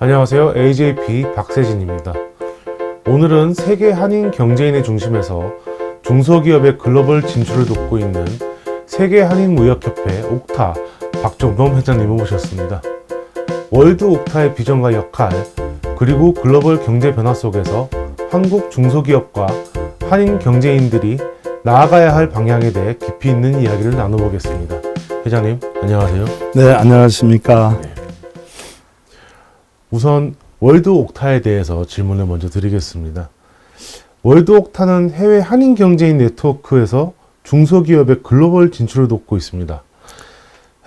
안녕하세요. AJP 박세진입니다. 오늘은 세계 한인 경제인의 중심에서 중소기업의 글로벌 진출을 돕고 있는 세계 한인무역협회 옥타 박종범 회장님을 모셨습니다. 월드 옥타의 비전과 역할, 그리고 글로벌 경제 변화 속에서 한국 중소기업과 한인 경제인들이 나아가야 할 방향에 대해 깊이 있는 이야기를 나눠보겠습니다. 회장님, 안녕하세요. 네, 안녕하십니까. 우선 월드 옥타에 대해서 질문을 먼저 드리겠습니다. 월드 옥타는 해외 한인 경제인 네트워크에서 중소기업의 글로벌 진출을 돕고 있습니다.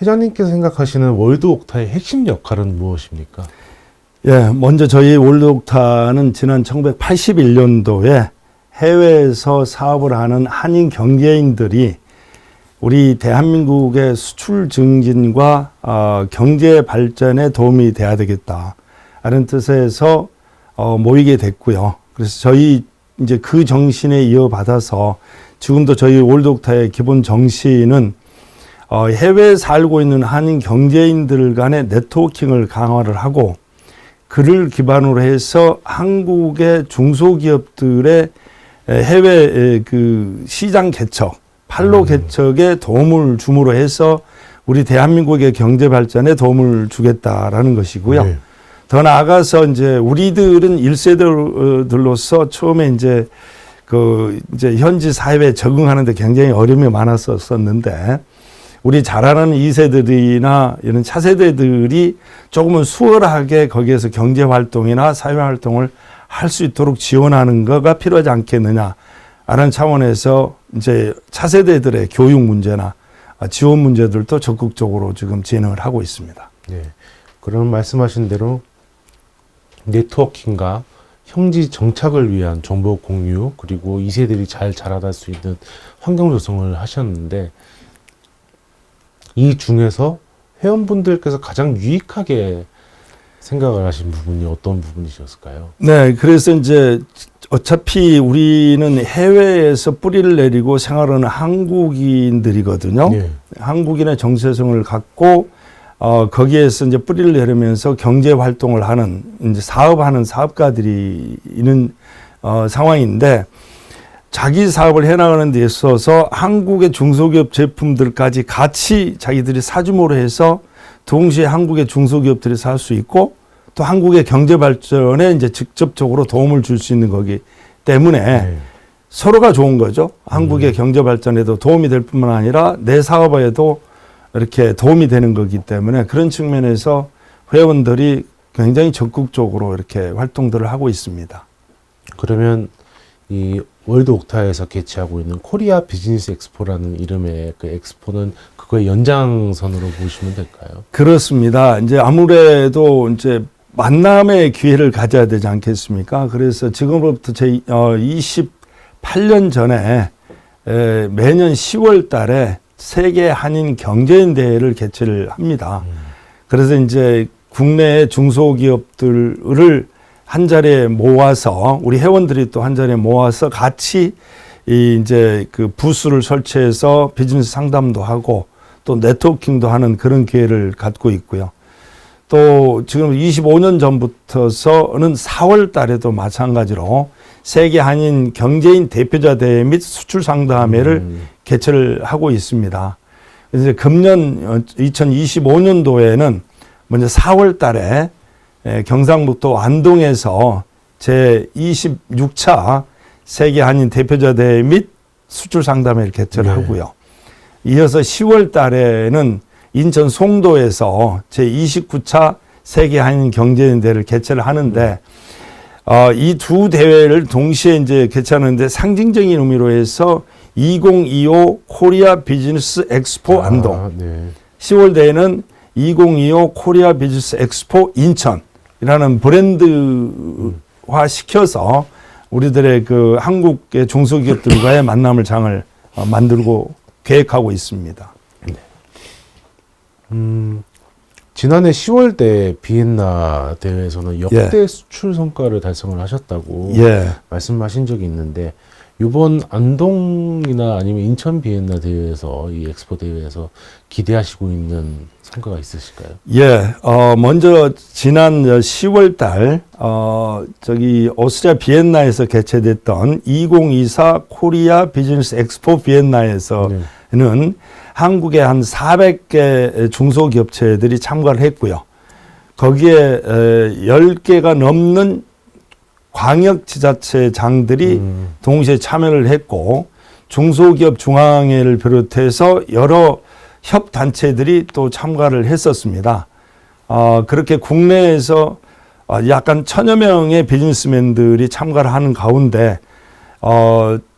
회장님께서 생각하시는 월드 옥타의 핵심 역할은 무엇입니까? 예, 먼저 저희 월드 옥타는 지난 1981년도에 해외에서 사업을 하는 한인 경제인들이 우리 대한민국의 수출 증진과 경제 발전에 도움이 돼야 되겠다 라는 뜻에서 모이게 됐고요. 그래서 저희 이제 그 정신에 이어받아서 지금도 저희 월드 옥타의 기본 정신은 해외에 살고 있는 한인 경제인들 간의 네트워킹을 강화를 하고, 그를 기반으로 해서 한국의 중소기업들의 해외 그 시장 개척, 판로 개척에 도움을 줌으로 해서 우리 대한민국의 경제 발전에 도움을 주겠다라는 것이고요. 네. 더 나아가서 이제 우리들은 1세대들로서 처음에 이제 이제 현지 사회에 적응하는데 굉장히 어려움이 많았었는데, 우리 잘 아는 2세들이나 이런 차세대들이 조금은 수월하게 거기에서 경제 활동이나 사회 활동을 할 수 있도록 지원하는 거가 필요하지 않겠느냐라는 차원에서 이제 차세대들의 교육 문제나 지원 문제들도 적극적으로 지금 진행을 하고 있습니다. 네. 그럼 말씀하신 대로 네트워킹과 형지 정착을 위한 정보 공유, 그리고 2세들이 잘 자라날 수 있는 환경 조성을 하셨는데, 이 중에서 회원분들께서 가장 유익하게 생각을 하신 부분이 어떤 부분이셨을까요? 네, 그래서 이제 어차피 우리는 해외에서 뿌리를 내리고 생활하는 한국인들이거든요. 네. 한국인의 정체성을 갖고 거기에서 이제 뿌리를 내리면서 경제 활동을 하는, 이제 사업하는 사업가들이 있는 상황인데, 자기 사업을 해나가는 데 있어서 한국의 중소기업 제품들까지 같이 자기들이 사주모로 해서 동시에 한국의 중소기업들이 살 수 있고, 또 한국의 경제 발전에 이제 직접적으로 도움을 줄 수 있는 거기 때문에 네. 서로가 좋은 거죠. 한국의 경제 발전에도 도움이 될 뿐만 아니라 내 사업에도 이렇게 도움이 되는 거기 때문에, 그런 측면에서 회원들이 굉장히 적극적으로 이렇게 활동들을 하고 있습니다. 그러면 이 월드 옥타에서 개최하고 있는 코리아 비즈니스 엑스포라는 이름의 그 엑스포는 그거의 연장선으로 보시면 될까요? 그렇습니다. 이제 아무래도 이제 만남의 기회를 가져야 되지 않겠습니까? 그래서 지금부터 28년 전에 매년 10월 달에 세계 한인 경제인 대회를 개최를 합니다. 그래서 이제 국내 중소기업들을 한 자리에 모아서, 우리 회원들이 또 한 자리에 모아서 같이 이제 그 부스를 설치해서 비즈니스 상담도 하고 또 네트워킹도 하는 그런 기회를 갖고 있고요. 또 지금 25년 전부터서는 4월 달에도 마찬가지로 세계 한인 경제인 대표자 대회 및 수출 상담회를 개최를 하고 있습니다. 그래서 금년 2025년도에는 먼저 4월 달에 경상북도 안동에서 제26차 세계 한인 대표자 대회 및 수출 상담회를 개최를 하고요. 이어서 10월 달에는 인천 송도에서 제29차 세계 한인 경제인 대회를 개최를 하는데, 이 두 대회를 동시에 이제 개최하는데 상징적인 의미로 해서 2025 코리아 비즈니스 엑스포 안동, 네. 10월 대회는 2025 코리아 비즈니스 엑스포 인천이라는 브랜드화 시켜서 우리들의 그 한국의 중소기업들과의 만남을 장을 만들고 계획하고 있습니다. 네. 지난해 10월대 비엔나 대회에서는 역대 수출 성과를 달성을 하셨다고 말씀하신 적이 있는데, 이번 안동이나 아니면 인천 비엔나 대회에서 이 엑스포 대회에서 기대하시고 있는 성과가 있으실까요? 예, 먼저 지난 10월 달, 저기 오스트리아 비엔나에서 개최됐던 2024 코리아 비즈니스 엑스포 비엔나에서는 한국의 한 400개 중소기업체들이 참가를 했고요. 거기에 10개가 넘는 광역지자체장들이 동시에 참여를 했고, 중소기업 중앙회를 비롯해서 여러 협단체들이 또 참가를 했었습니다. 그렇게 국내에서 약간 1000여 명의 비즈니스맨들이 참가를 하는 가운데,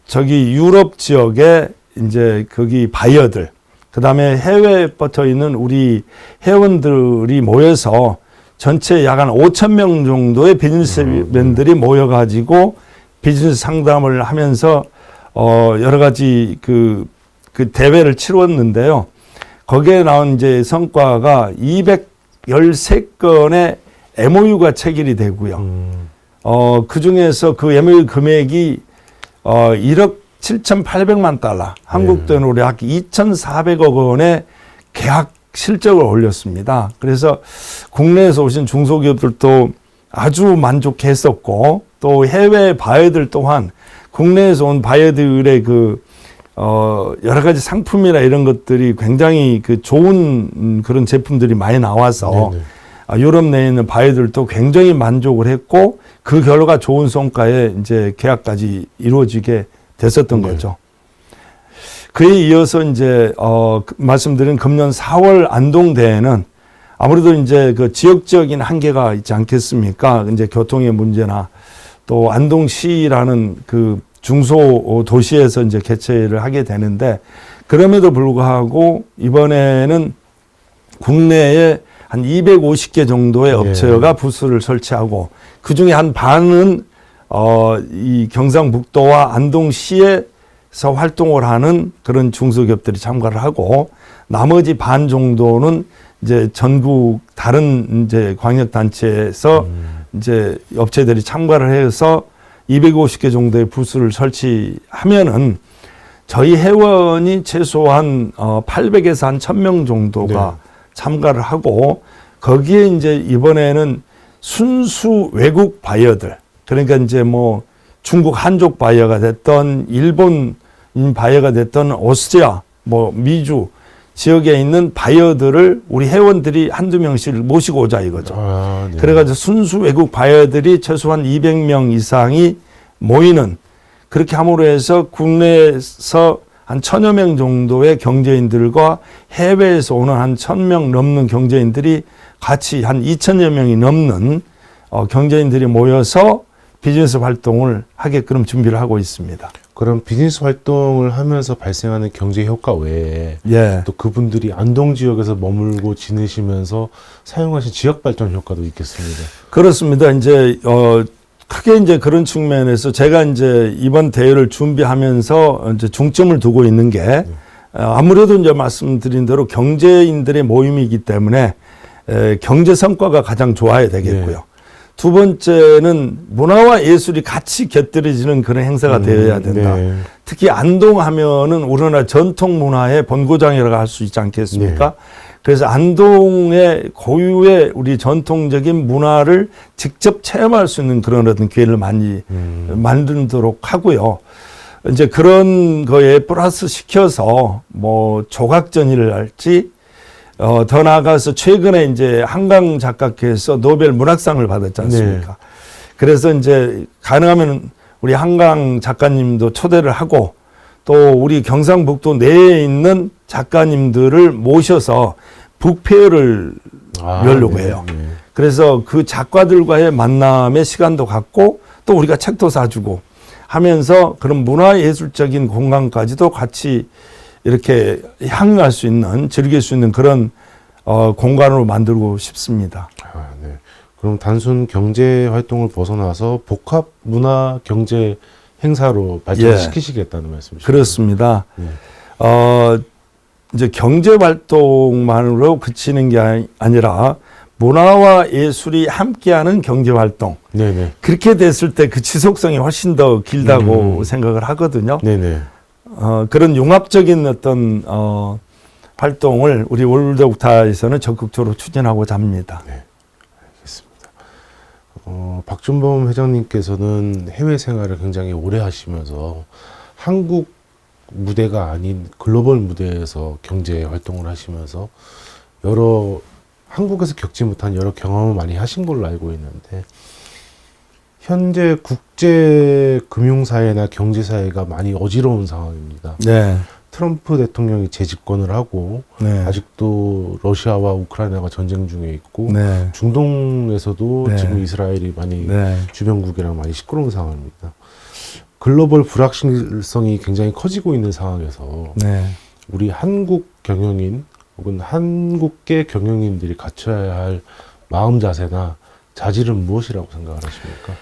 저기 유럽 지역에 이제 거기 바이어들, 그 다음에 해외에 뻗어 있는 우리 회원들이 모여서 전체 약 한 5,000명 정도의 비즈니스맨들이 모여가지고 비즈니스 상담을 하면서 여러 가지 그 대회를 치렀는데요. 거기에 나온 이제 성과가 213건의 MOU가 체결이 되고요. 그 중에서 그 MOU 금액이 1억 7,800만 달러, 한국 돈으로 약 2,400억 원의 계약 실적을 올렸습니다. 그래서 국내에서 오신 중소기업들도 아주 만족했었고, 또 해외 바이어들 또한 국내에서 온 바이어들의 여러 가지 상품이나 이런 것들이 굉장히 좋은 그런 제품들이 많이 나와서 유럽 내에 있는 바이어들도 굉장히 만족을 했고, 그 결과 좋은 성과에 이제 계약까지 이루어지게 됐었던 거죠. 그에 이어서 이제 말씀드린 금년 4월 안동 대회는 아무래도 이제 그 지역적인 한계가 있지 않겠습니까? 이제 교통의 문제나 또 안동시라는 그 중소 도시에서 이제 개최를 하게 되는데, 그럼에도 불구하고 이번에는 국내에 한 250개 정도의 업체가 부스를 설치하고, 그 중에 한 반은 이 경상북도와 안동시에 서 활동을 하는 그런 중소기업들이 참가를 하고, 나머지 반 정도는 이제 전국 다른 이제 광역단체에서 이제 업체들이 참가를 해서 250개 정도의 부스를 설치하면은 저희 회원이 최소한 800에서 한 1000명 정도가 참가를 하고, 거기에 이제 이번에는 순수 외국 바이어들, 그러니까 이제 뭐 중국 한족 바이어가 됐던, 일본 바이어가 됐던, 오스트리아, 뭐 미주 지역에 있는 바이어들을 우리 회원들이 한두 명씩 모시고 오자 이거죠. 그래가지고 순수 외국 바이어들이 최소한 200명 이상이 모이는, 그렇게 함으로 해서 국내에서 한 1000여 명 정도의 경제인들과 해외에서 오는 한 1000명 넘는 경제인들이 같이 한 2000여 명이 넘는 경제인들이 모여서 비즈니스 활동을 하게끔 준비를 하고 있습니다. 그럼 비즈니스 활동을 하면서 발생하는 경제 효과 외에 또 그분들이 안동 지역에서 머물고 지내시면서 사용하신 지역 발전 효과도 있겠습니다. 그렇습니다. 이제 크게 이제 그런 측면에서 제가 이제 이번 대회를 준비하면서 이제 중점을 두고 있는 게 아무래도 이제 말씀드린 대로 경제인들의 모임이기 때문에 경제 성과가 가장 좋아야 되겠고요. 두 번째는 문화와 예술이 같이 곁들여지는 그런 행사가 되어야 된다. 특히 안동 하면은 우리나라 전통 문화의 본고장이라고 할 수 있지 않겠습니까? 그래서 안동의 고유의 우리 전통적인 문화를 직접 체험할 수 있는 그런 어떤 기회를 많이 만들도록 하고요. 이제 그런 거에 플러스 시켜서 뭐 조각전이를 할지, 더 나아가서 최근에 이제 한강 작가께서 노벨 문학상을 받았지 않습니까? 그래서 이제 가능하면 우리 한강 작가님도 초대를 하고, 또 우리 경상북도 내에 있는 작가님들을 모셔서 북페어를 열려고 해요. 그래서 그 작가들과의 만남의 시간도 갖고, 또 우리가 책도 사주고 하면서 그런 문화예술적인 공간까지도 같이 이렇게 향유할 수 있는, 즐길 수 있는 그런 공간으로 만들고 싶습니다. 그럼 단순 경제 활동을 벗어나서 복합 문화 경제 행사로 발전시키시겠다는 말씀이시죠? 그렇습니다. 이제 경제 활동만으로 그치는 게 아니라 문화와 예술이 함께하는 경제활동. 네네. 그렇게 됐을 때 그 지속성이 훨씬 더 길다고 생각을 하거든요. 네네. 그런 융합적인 어떤 활동을 우리 월드 옥타에서는 적극적으로 추진하고자 합니다. 네, 알겠습니다. 박준범 회장님께서는 해외 생활을 굉장히 오래 하시면서 한국 무대가 아닌 글로벌 무대에서 경제 활동을 하시면서 여러 한국에서 겪지 못한 여러 경험을 많이 하신 걸로 알고 있는데 현재 국제 금융사회나 경제사회가 많이 어지러운 상황입니다. 네. 트럼프 대통령이 재집권을 하고 네. 아직도 러시아와 우크라이나가 전쟁 중에 있고 네. 중동에서도 네. 지금 이스라엘이 많이 네. 주변국이랑 많이 시끄러운 상황입니다. 글로벌 불확실성이 굉장히 커지고 있는 상황에서 네. 우리 한국 경영인 혹은 한국계 경영인들이 갖춰야 할 마음 자세나 자질은 무엇이라고 생각을 하십니까?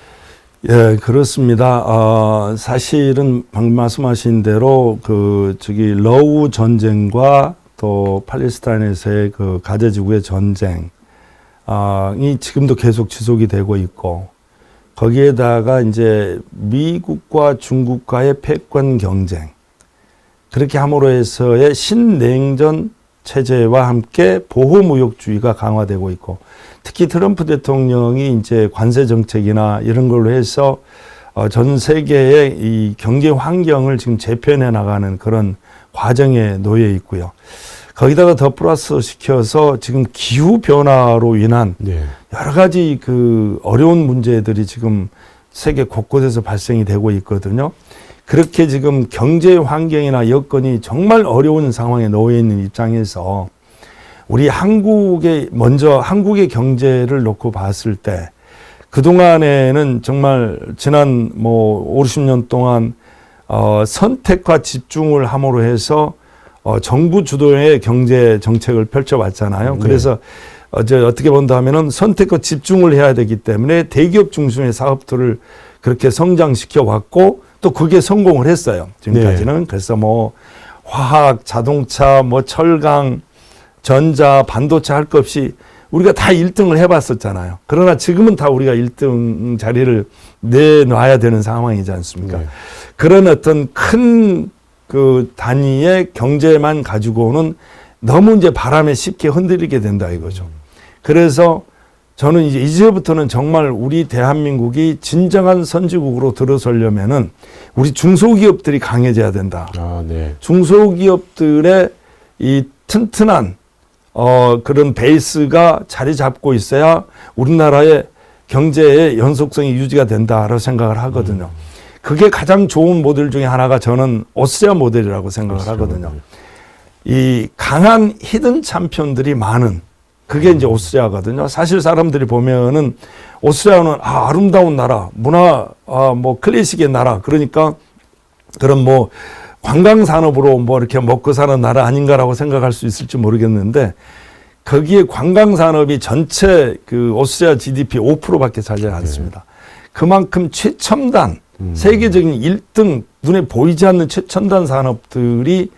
예, 그렇습니다. 사실은 방금 말씀하신 대로 러우 전쟁과 또 팔레스타인에서의 그 가자지구의 전쟁이 지금도 계속 지속이 되고 있고 거기에다가 이제 미국과 중국과의 패권 경쟁 그렇게 함으로 해서의 신냉전 체제와 함께 보호무역주의가 강화되고 있고 특히 트럼프 대통령이 이제 관세 정책이나 이런 걸로 해서 전 세계의 이 경제 환경을 지금 재편해 나가는 그런 과정에 놓여 있고요. 거기다가 더 플러스 시켜서 지금 기후 변화로 인한 네. 여러 가지 그 어려운 문제들이 지금 세계 곳곳에서 발생이 되고 있거든요. 그렇게 지금 경제 환경이나 여건이 정말 어려운 상황에 놓여 있는 입장에서 우리 한국의 경제를 놓고 봤을 때 그동안에는 정말 지난 50년 동안 선택과 집중을 함으로 해서 정부 주도의 경제 정책을 펼쳐왔잖아요. 그래서 어떻게 본다 하면은 선택과 집중을 해야 되기 때문에 대기업 중심의 사업들을 그렇게 성장시켜 왔고 또 그게 성공을 했어요. 지금까지는. 네. 그래서 화학, 자동차, 철강, 전자, 반도체 할 것 없이 우리가 다 1등을 해봤었잖아요. 그러나 지금은 다 우리가 1등 자리를 내놔야 되는 상황이지 않습니까? 네. 그런 어떤 큰 그 단위의 경제만 가지고는 너무 이제 바람에 쉽게 흔들리게 된다 이거죠. 그래서 저는 이제부터는 정말 우리 대한민국이 진정한 선진국으로 들어서려면은 우리 중소기업들이 강해져야 된다. 네. 중소기업들의 이 튼튼한 그런 베이스가 자리 잡고 있어야 우리나라의 경제의 연속성이 유지가 된다라고 생각을 하거든요. 그게 가장 좋은 모델 중에 하나가 저는 오스트리아 모델이라고 생각을 하거든요. 이 강한 히든 챔피언들이 많은 그게 이제 오스트리아거든요. 사실 사람들이 보면은 오스트리아는 아름다운 나라, 문화, 클래식의 나라. 그러니까 그런 관광 산업으로 이렇게 먹고 사는 나라 아닌가라고 생각할 수 있을지 모르겠는데 거기에 관광 산업이 전체 그 오스트리아 GDP 5%밖에 차지하지 않습니다. 그만큼 최첨단, 세계적인 1등 눈에 보이지 않는 최첨단 산업들이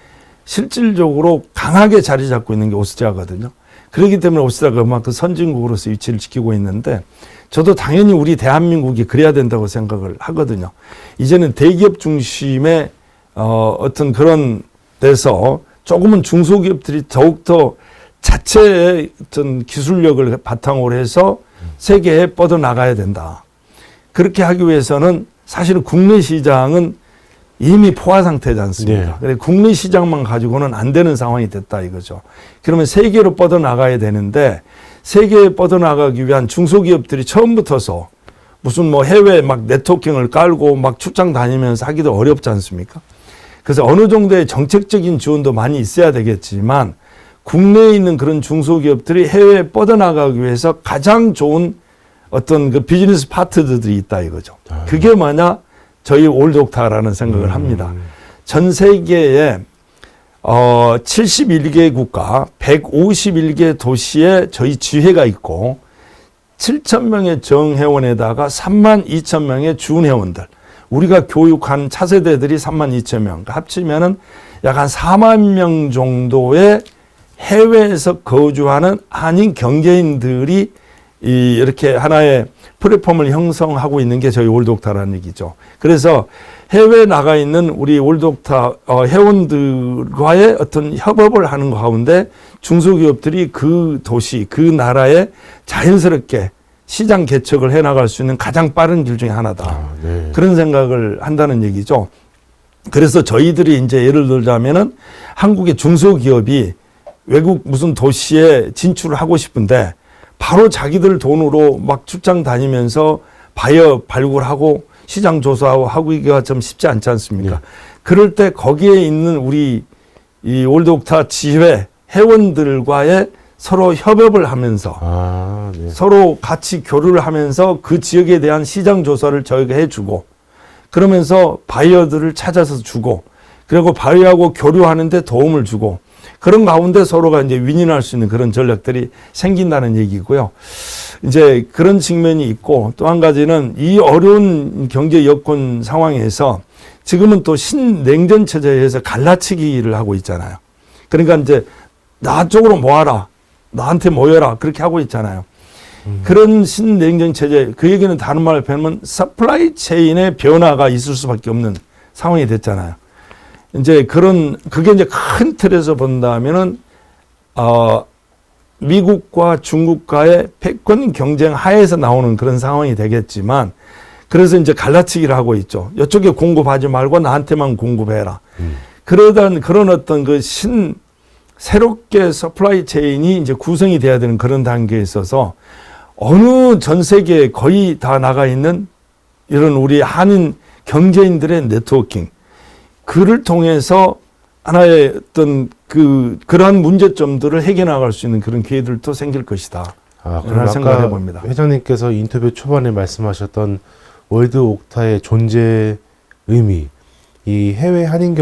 실질적으로 강하게 자리 잡고 있는 게 오스트리아거든요. 그렇기 때문에 오스트리아가 그만큼 선진국으로서 위치를 지키고 있는데 저도 당연히 우리 대한민국이 그래야 된다고 생각을 하거든요. 이제는 대기업 중심의 어떤 그런 데서 조금은 중소기업들이 더욱더 자체의 어떤 기술력을 바탕으로 해서 세계에 뻗어나가야 된다. 그렇게 하기 위해서는 사실은 국내 시장은 이미 포화 상태지 않습니까? 네. 국내 시장만 가지고는 안 되는 상황이 됐다 이거죠. 그러면 세계로 뻗어나가야 되는데 세계에 뻗어나가기 위한 중소기업들이 처음부터서 무슨 해외 네트워킹을 깔고 출장 다니면서 하기도 어렵지 않습니까? 그래서 어느 정도의 정책적인 지원도 많이 있어야 되겠지만 국내에 있는 그런 중소기업들이 해외에 뻗어나가기 위해서 가장 좋은 어떤 그 비즈니스 파트너들이 있다 이거죠. 그게 뭐냐? 저희 올드옥타라는 생각을 합니다. 전 세계에 71개 국가 151개 도시에 저희 지회가 있고 7,000명의 정회원에다가 32,000명의 준회원들 우리가 교육한 차세대들이 32,000명 합치면은 약 한 4만 명 정도의 해외에서 거주하는 한인 경제인들이 이렇게 하나의 플랫폼을 형성하고 있는 게 저희 올드옥타라는 얘기죠. 그래서 해외에 나가 있는 우리 올드옥타 회원들과의 어떤 협업을 하는 가운데 중소기업들이 그 도시, 그 나라에 자연스럽게 시장 개척을 해나갈 수 있는 가장 빠른 길 중에 하나다. 네. 그런 생각을 한다는 얘기죠. 그래서 저희들이 이제 예를 들자면은 한국의 중소기업이 외국 무슨 도시에 진출을 하고 싶은데 바로 자기들 돈으로 막 출장 다니면서 바이어 발굴하고 시장 조사하고 이기가 좀 쉽지 않지 않습니까? 네. 그럴 때 거기에 있는 우리 이 올드옥타 지회 회원들과의 서로 협업을 하면서 네. 서로 같이 교류를 하면서 그 지역에 대한 시장 조사를 저희가 해주고 그러면서 바이어들을 찾아서 주고 그리고 바이어하고 교류하는데 도움을 주고 그런 가운데 서로가 이제 윈윈할 수 있는 그런 전략들이 생긴다는 얘기고요. 이제 그런 측면이 있고 또 한 가지는 이 어려운 경제 여건 상황에서 지금은 또 신냉전 체제에서 갈라치기를 하고 있잖아요. 그러니까 이제 나 쪽으로 모아라. 나한테 모여라. 그렇게 하고 있잖아요. 그런 신냉전 체제, 그 얘기는 다른 말로 표현하면 서플라이 체인의 변화가 있을 수밖에 없는 상황이 됐잖아요. 이제 그게 이제 큰 틀에서 본다면은, 미국과 중국과의 패권 경쟁 하에서 나오는 그런 상황이 되겠지만, 그래서 이제 갈라치기를 하고 있죠. 이쪽에 공급하지 말고 나한테만 공급해라. 그런 어떤 새롭게 서플라이 체인이 이제 구성이 돼야 되는 그런 단계에 있어서 어느 전 세계에 거의 다 나가 있는 이런 우리 한인 경제인들의 네트워킹, 그를 통해서 하나의 어떤 그러한 문제점들을 해결해 나갈 수 있는 그런 기회들도 생길 것이다. 그럼 생각을 아까 해봅니다. 회장님께서 인터뷰 초반에 말씀하셨던 월드옥타의 존재 의미, 이 해외 한인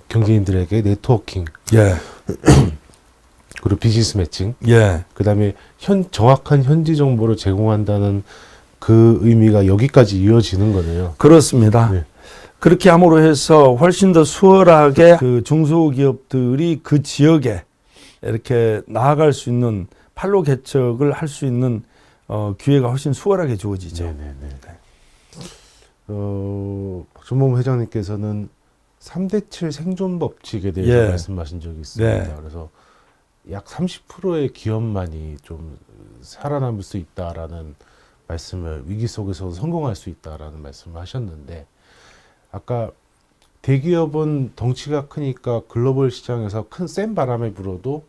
경제인들에게 네트워킹, 예, 그리고 비즈니스 매칭, 예, 그다음에 정확한 현지 정보를 제공한다는 그 의미가 여기까지 이어지는 거네요. 그렇습니다. 네. 그렇게 함으로 해서 훨씬 더 수월하게 그 중소기업들이 그 지역에 이렇게 나아갈 수 있는 판로 개척을 할 수 있는 기회가 훨씬 수월하게 주어지죠. 네네네. 박준범 회장님께서는 3대7 생존 법칙에 대해서 예. 말씀하신 적이 있습니다. 네. 그래서 약 30%의 기업만이 좀 살아남을 수 있다라는 말씀을, 위기 속에서도 성공할 수 있다라는 말씀을 하셨는데, 아까 대기업은 덩치가 크니까 글로벌 시장에서 센 바람에 불어도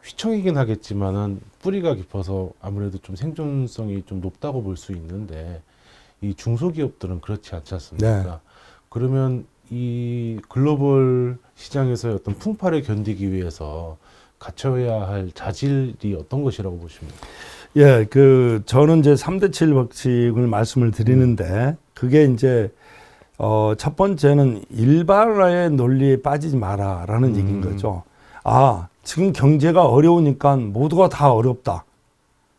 휘청이긴 하겠지만은 뿌리가 깊어서 아무래도 좀 생존성이 좀 높다고 볼 수 있는데, 이 중소기업들은 그렇지 않지 않습니까? 네. 그러면 이 글로벌 시장에서의 어떤 풍파를 견디기 위해서 갖춰야 할 자질이 어떤 것이라고 보십니까? 예, 저는 이제 3대7 법칙을 말씀을 드리는데, 그게 이제, 첫 번째는 일반화의 논리에 빠지지 마라라는 얘기인 거죠. 지금 경제가 어려우니까 모두가 다 어렵다.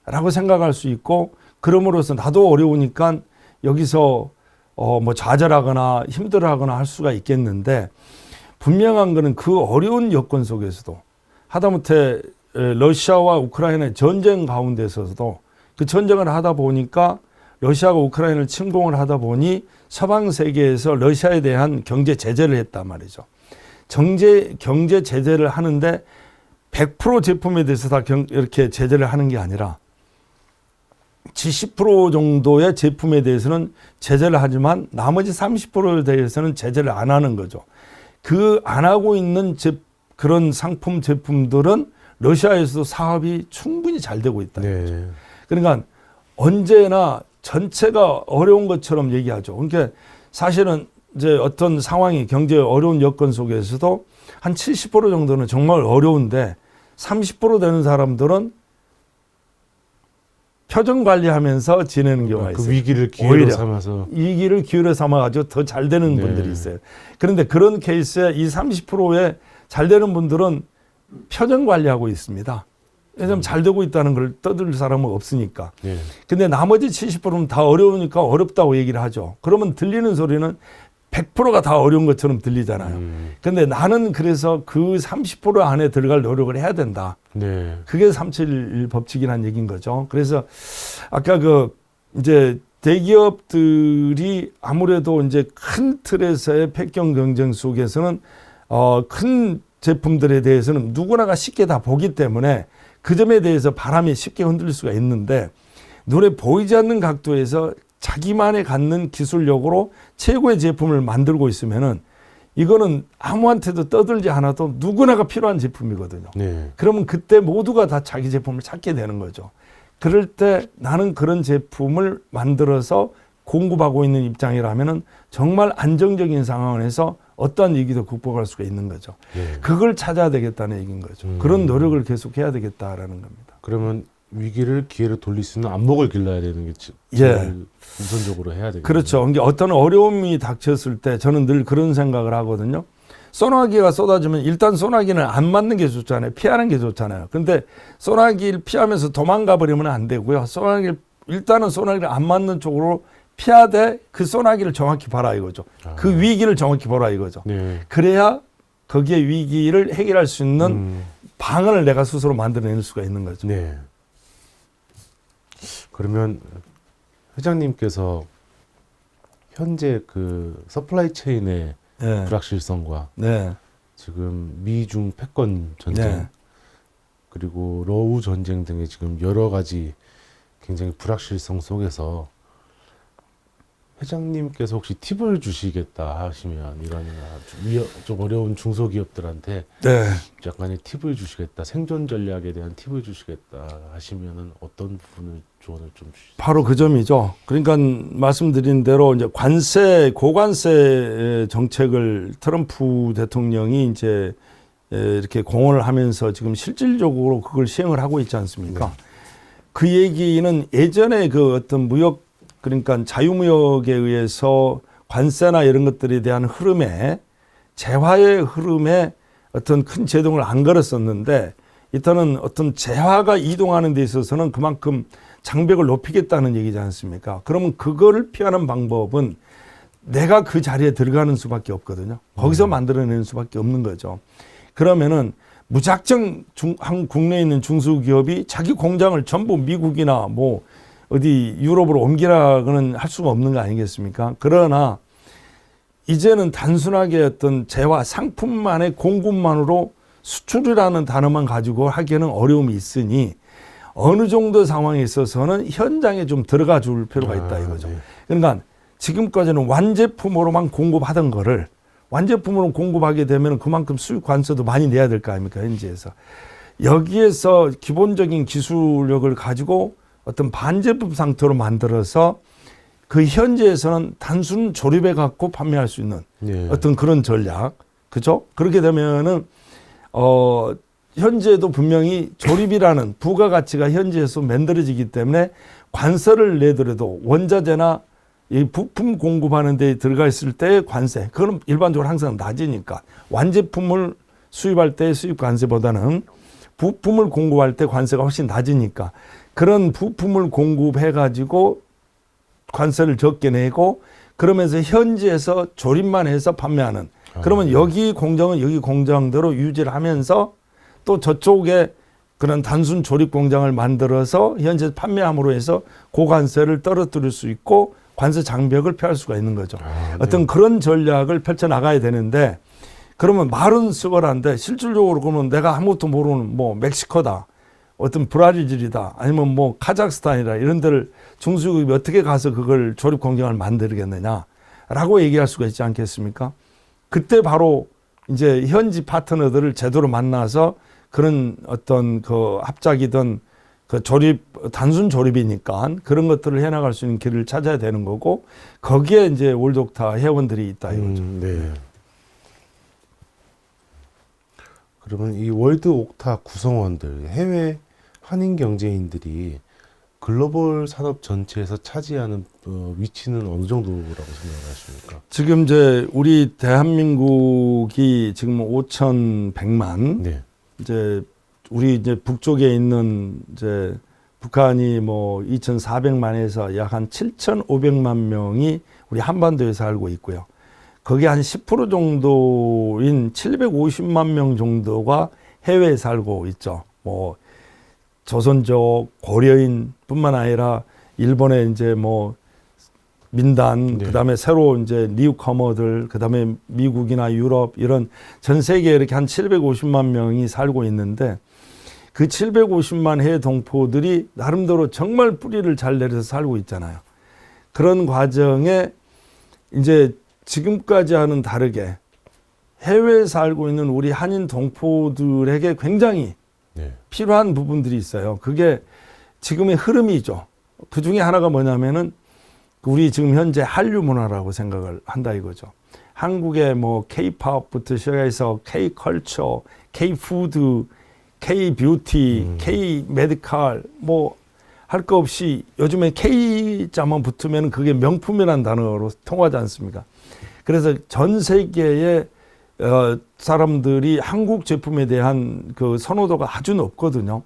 라고 생각할 수 있고, 그럼으로써 나도 어려우니까 여기서, 좌절하거나 힘들어하거나 할 수가 있겠는데, 분명한 거는 그 어려운 여건 속에서도, 하다못해 러시아와 우크라이나의 전쟁 가운데서도 그 전쟁을 하다 보니까 러시아가 우크라이나를 침공을 하다 보니 서방 세계에서 러시아에 대한 경제 제재를 했단 말이죠. 경제 제재를 하는데 100% 제품에 대해서 다 이렇게 제재를 하는 게 아니라 70% 정도의 제품에 대해서는 제재를 하지만 나머지 30%에 대해서는 제재를 안 하는 거죠. 그 안 하고 있는 그런 상품 제품들은 러시아에서도 사업이 충분히 잘 되고 있다는 거죠. 그러니까 언제나 전체가 어려운 것처럼 얘기하죠. 그러니까 사실은 이제 어떤 상황이 경제 어려운 여건 속에서도 한 70% 정도는 정말 어려운데 30% 되는 사람들은 표정 관리하면서 지내는 경우가 있어요. 그 위기를 기회로 삼아서. 위기를 기회로 삼아가지고 더 잘 되는 분들이 있어요. 그런데 그런 케이스에 이 30%의 잘 되는 분들은 표정 관리하고 있습니다. 왜냐하면 잘 되고 있다는 걸 떠들 사람은 없으니까. 근데 나머지 70%는 다 어려우니까 어렵다고 얘기를 하죠. 그러면 들리는 소리는 100%가 다 어려운 것처럼 들리잖아요. 근데 나는 그래서 그 30% 안에 들어갈 노력을 해야 된다. 네. 그게 371 법칙이라는 얘기인 거죠. 그래서 아까 이제 대기업들이 아무래도 이제 큰 틀에서의 패권 경쟁 속에서는 큰 제품들에 대해서는 누구나가 쉽게 다 보기 때문에 그 점에 대해서 바람이 쉽게 흔들릴 수가 있는데 눈에 보이지 않는 각도에서 자기만의 갖는 기술력으로 최고의 제품을 만들고 있으면은 이거는 아무한테도 떠들지 않아도 누구나가 필요한 제품이거든요. 네. 그러면 그때 모두가 다 자기 제품을 찾게 되는 거죠. 그럴 때 나는 그런 제품을 만들어서 공급하고 있는 입장이라면은 정말 안정적인 상황에서 어떠한 위기도 극복할 수가 있는 거죠. 네. 그걸 찾아야 되겠다는 얘기인 거죠. 그런 노력을 계속 해야 되겠다라는 겁니다. 그러면 위기를 기회로 돌릴 수 있는 안목을 길러야 되는 게 예. 제일 우선적으로 해야 되겠네요. 그렇죠. 이게 어떤 어려움이 닥쳤을 때 저는 늘 그런 생각을 하거든요. 소나기가 쏟아지면 일단 소나기는 안 맞는 게 좋잖아요. 피하는 게 좋잖아요. 근데 소나기를 피하면서 도망가 버리면 안 되고요. 일단은 소나기를 안 맞는 쪽으로 피하되 그 소나기를 정확히 봐라 이거죠. 그 위기를 정확히 보라 이거죠. 네. 그래야 거기에 위기를 해결할 수 있는 방안을 내가 스스로 만들어낼 수가 있는 거죠. 네. 그러면 회장님께서 현재 그 서플라이 체인의 네. 불확실성과 네. 지금 미중 패권 전쟁 네. 그리고 러우 전쟁 등의 지금 여러 가지 굉장히 불확실성 속에서 회장님께서 혹시 팁을 주시겠다 하시면 이런 좀 어려운 중소기업들한테 네. 약간의 팁을 주시겠다, 생존 전략에 대한 팁을 주시겠다 하시면은 어떤 부분을 조언을 좀 주시죠? 바로 그 점이죠. 그러니까 말씀드린 대로 이제 고관세 정책을 트럼프 대통령이 이제 이렇게 공언을 하면서 지금 실질적으로 그걸 시행을 하고 있지 않습니까? 네. 그 얘기는 예전에 그 어떤 그러니까 자유무역에 의해서 관세나 이런 것들에 대한 흐름에 재화의 흐름에 어떤 큰 제동을 안 걸었었는데 일단은 어떤 재화가 이동하는 데 있어서는 그만큼 장벽을 높이겠다는 얘기지 않습니까? 그러면 그거를 피하는 방법은 내가 그 자리에 들어가는 수밖에 없거든요. 거기서 만들어내는 수밖에 없는 거죠. 그러면은 무작정 국내에 있는 중소기업이 자기 공장을 전부 미국이나 뭐 어디 유럽으로 옮기라고는 할 수가 없는 거 아니겠습니까? 그러나 이제는 단순하게 어떤 재화 상품만의 공급만으로 수출이라는 단어만 가지고 하기에는 어려움이 있으니 어느 정도 상황에 있어서는 현장에 좀 들어가 줄 필요가 있다 이거죠. 네. 그러니까 지금까지는 완제품으로만 공급하던 거를 완제품으로 공급하게 되면 그만큼 수입 관세도 많이 내야 될 거 아닙니까? 현지에서. 여기에서 기본적인 기술력을 가지고 어떤 반제품 상태로 만들어서 그 현지에서는 단순 조립해 갖고 판매할 수 있는 네. 어떤 그런 전략, 그죠? 그렇게 되면은 현지에도 분명히 조립이라는 부가가치가 현지에서 만들어지기 때문에 관세를 내더라도 원자재나 이 부품 공급하는 데 들어가 있을 때 관세, 그건 일반적으로 항상 낮으니까 완제품을 수입할 때 수입 관세보다는 부품을 공급할 때 관세가 훨씬 낮으니까 그런 부품을 공급해 가지고 관세를 적게 내고 그러면서 현지에서 조립만 해서 판매하는 그러면 여기 공장은 여기 공장대로 유지를 하면서 또 저쪽에 그런 단순 조립 공장을 만들어서 현재 판매함으로 해서 고관세를 떨어뜨릴 수 있고 관세 장벽을 피할 수가 있는 거죠. 어떤 그런 전략을 펼쳐나가야 되는데 그러면 말은 수월한데 실질적으로 그러면 내가 아무것도 모르는 뭐 멕시코다. 어떤 브라질이다. 아니면 뭐 카자흐스탄이다. 이런 데를 중소기업이 어떻게 가서 그걸 조립 공장을 만들겠느냐라고 얘기할 수가 있지 않겠습니까? 그때 바로 이제 현지 파트너들을 제대로 만나서 그런 어떤 그 합작이든 그 조립, 단순 조립이니까 그런 것들을 해나갈 수 있는 길을 찾아야 되는 거고 거기에 이제 월드옥타 회원들이 있다 이거죠. 네. 그러면 이 월드옥타 구성원들, 해외 한인 경제인들이 글로벌 산업 전체에서 차지하는 위치는 어느 정도라고 생각하십니까? 지금 이제 우리 대한민국이 지금 5,100만, 네. 이제 우리 이제 북쪽에 있는 이제 북한이 뭐 2,400만에서 약 한 7,500만 명이 우리 한반도에 살고 있고요. 거기 한 10% 정도인 750만 명 정도가 해외에 살고 있죠. 뭐 조선족, 고려인뿐만 아니라 일본의 이제 뭐 민단, 네. 그다음에 새로 이제 니우커머들, 그다음에 미국이나 유럽 이런 전 세계에 이렇게 한 750만 명이 살고 있는데 그 750만 해외 동포들이 나름대로 정말 뿌리를 잘 내려서 살고 있잖아요. 그런 과정에 이제 지금까지와는 다르게 해외에 살고 있는 우리 한인 동포들에게 굉장히 네. 필요한 부분들이 있어요. 그게 지금의 흐름이죠. 그 중에 하나가 뭐냐면은 우리 지금 현재 한류 문화라고 생각을 한다 이거죠. 한국의 뭐 K-팝부터 시작해서 K-컬처, K-푸드, K-뷰티, K-메디칼 뭐 할 거 없이 요즘에 K자만 붙으면 그게 명품이라는 단어로 통하지 않습니까? 그래서 전 세계의 사람들이 한국 제품에 대한 그 선호도가 아주 높거든요.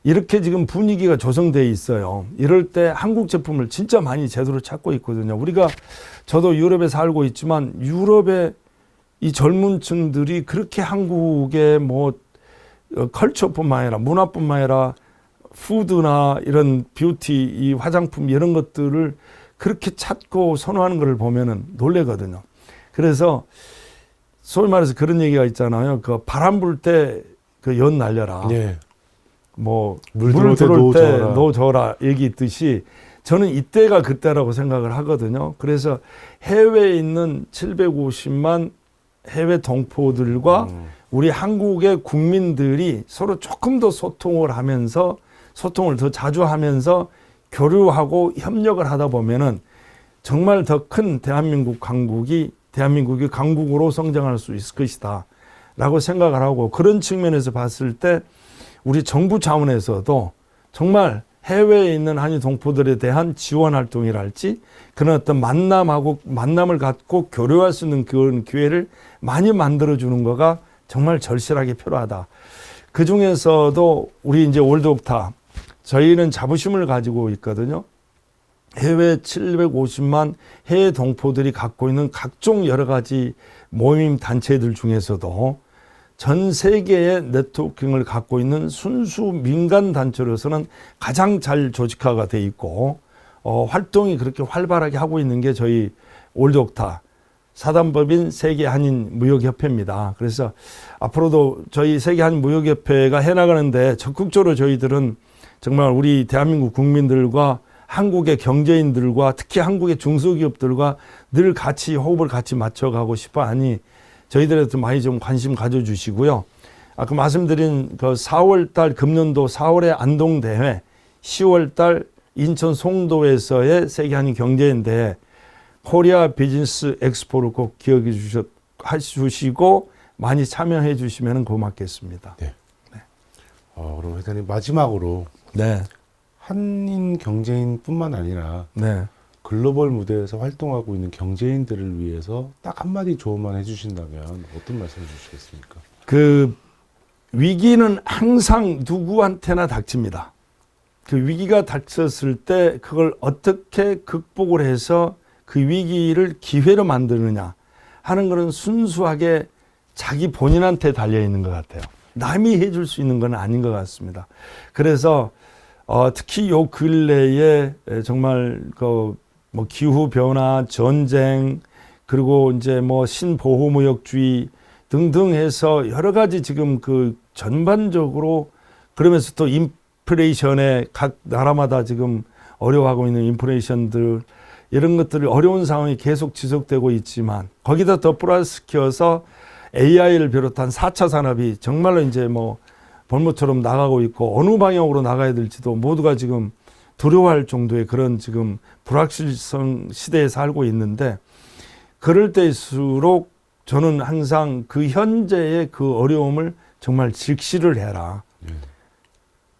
이렇게 지금 분위기가 조성되어 있어요. 이럴 때 한국 제품을 진짜 많이 제대로 찾고 있거든요. 저도 유럽에 살고 있지만 유럽의 이 젊은 층들이 그렇게 한국의 뭐 컬처뿐만 아니라 문화뿐만 아니라 푸드나 이런 뷰티, 이 화장품 이런 것들을 그렇게 찾고 선호하는 것을 보면은 놀래거든요. 그래서 소위 말해서 그런 얘기가 있잖아요. 그 바람 불 때 그 연 날려라. 네. 뭐 물 물 들어올 때 들어올 때 노 노 져라 얘기 있듯이 저는 이때가 그때라고 생각을 하거든요. 그래서 해외에 있는 750만 해외 동포들과 우리 한국의 국민들이 서로 조금 더 소통을 더 자주 하면서 교류하고 협력을 하다 보면은 정말 더 큰 대한민국이 강국으로 성장할 수 있을 것이다 라고 생각을 하고, 그런 측면에서 봤을 때 우리 정부 차원에서도 정말 해외에 있는 한인 동포들에 대한 지원 활동이랄지 그런 어떤 만남을 갖고 교류할 수 있는 그런 기회를 많이 만들어주는 거가 정말 절실하게 필요하다. 그 중에서도 우리 이제 올드옥타 저희는 자부심을 가지고 있거든요. 해외 750만 해외 동포들이 갖고 있는 각종 여러 가지 모임 단체들 중에서도 전 세계의 네트워킹을 갖고 있는 순수 민간 단체로서는 가장 잘 조직화가 돼 있고 활동이 그렇게 활발하게 하고 있는 게 저희 올드옥타 사단법인 세계한인무역협회입니다. 그래서 앞으로도 저희 세계한인무역협회가 해나가는데 적극적으로 저희들은 정말 우리 대한민국 국민들과 한국의 경제인들과 특히 한국의 중소기업들과 늘 같이 호흡을 같이 맞춰가고 싶어 하니 저희들한테 많이 좀 관심 가져주시고요. 아까 말씀드린 그 4월달 금년도 4월에 안동대회, 10월달 인천 송도에서의 세계한인 경제인대회 코리아 비즈니스 엑스포를 꼭 기억해 주시고 많이 참여해 주시면 고맙겠습니다. 네. 그럼 회장님 마지막으로 네. 한인 경제인뿐만 아니라 네. 글로벌 무대에서 활동하고 있는 경제인들을 위해서 딱 한마디 조언만 해주신다면 어떤 말씀 해주시겠습니까? 그 위기는 항상 누구한테나 닥칩니다. 그 위기가 닥쳤을 때 그걸 어떻게 극복을 해서 그 위기를 기회로 만드느냐 하는 것은 순수하게 자기 본인한테 달려 있는 것 같아요. 남이 해줄 수 있는 건 아닌 것 같습니다. 그래서 특히 요 근래에 정말 뭐 기후 변화, 전쟁, 그리고 이제 뭐 신보호무역주의 등등 해서 여러 가지 지금 그 전반적으로 그러면서 또 인플레이션에 각 나라마다 지금 어려워하고 있는 인플레이션들 이런 것들이 어려운 상황이 계속 지속되고 있지만 거기다 더 플러스시켜서 AI를 비롯한 4차 산업이 정말로 이제 뭐 벌모처럼 나가고 있고 어느 방향으로 나가야 될지도 모두가 지금 두려워할 정도의 그런 지금 불확실성 시대에 살고 있는데 그럴 때일수록 저는 항상 그 현재의 그 어려움을 정말 직시를 해라.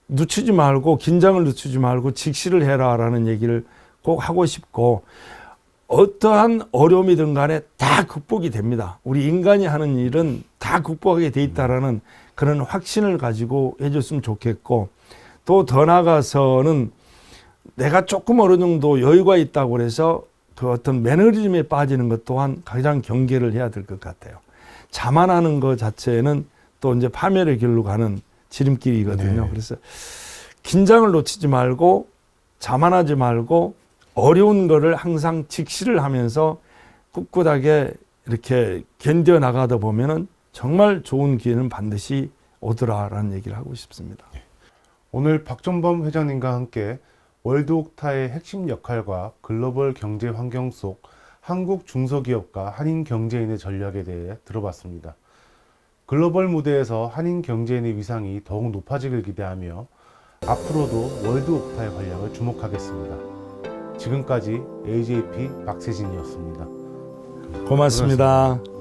늦추지 말고 긴장을 늦추지 말고 직시를 해라라는 얘기를 꼭 하고 싶고 어떠한 어려움이든 간에 다 극복이 됩니다. 우리 인간이 하는 일은 다 극복하게 돼 있다라는 그런 확신을 가지고 해줬으면 좋겠고 또 더 나아가서는 내가 조금 어느 정도 여유가 있다고 해서 그 어떤 매너리즘에 빠지는 것 또한 가장 경계를 해야 될 것 같아요. 자만하는 것 자체는 또 이제 파멸의 길로 가는 지름길이거든요. 네. 그래서 긴장을 놓치지 말고 자만하지 말고 어려운 거를 항상 직시를 하면서 꿋꿋하게 이렇게 견뎌 나가다 보면은 정말 좋은 기회는 반드시 오더라라는 얘기를 하고 싶습니다. 오늘 박정범 회장님과 함께 월드옥타의 핵심 역할과 글로벌 경제 환경 속 한국 중소기업과 한인 경제인의 전략에 대해 들어봤습니다. 글로벌 무대에서 한인 경제인의 위상이 더욱 높아지길 기대하며 앞으로도 월드옥타의 활약을 주목하겠습니다. 지금까지 AJP 박세진이었습니다. 고맙습니다.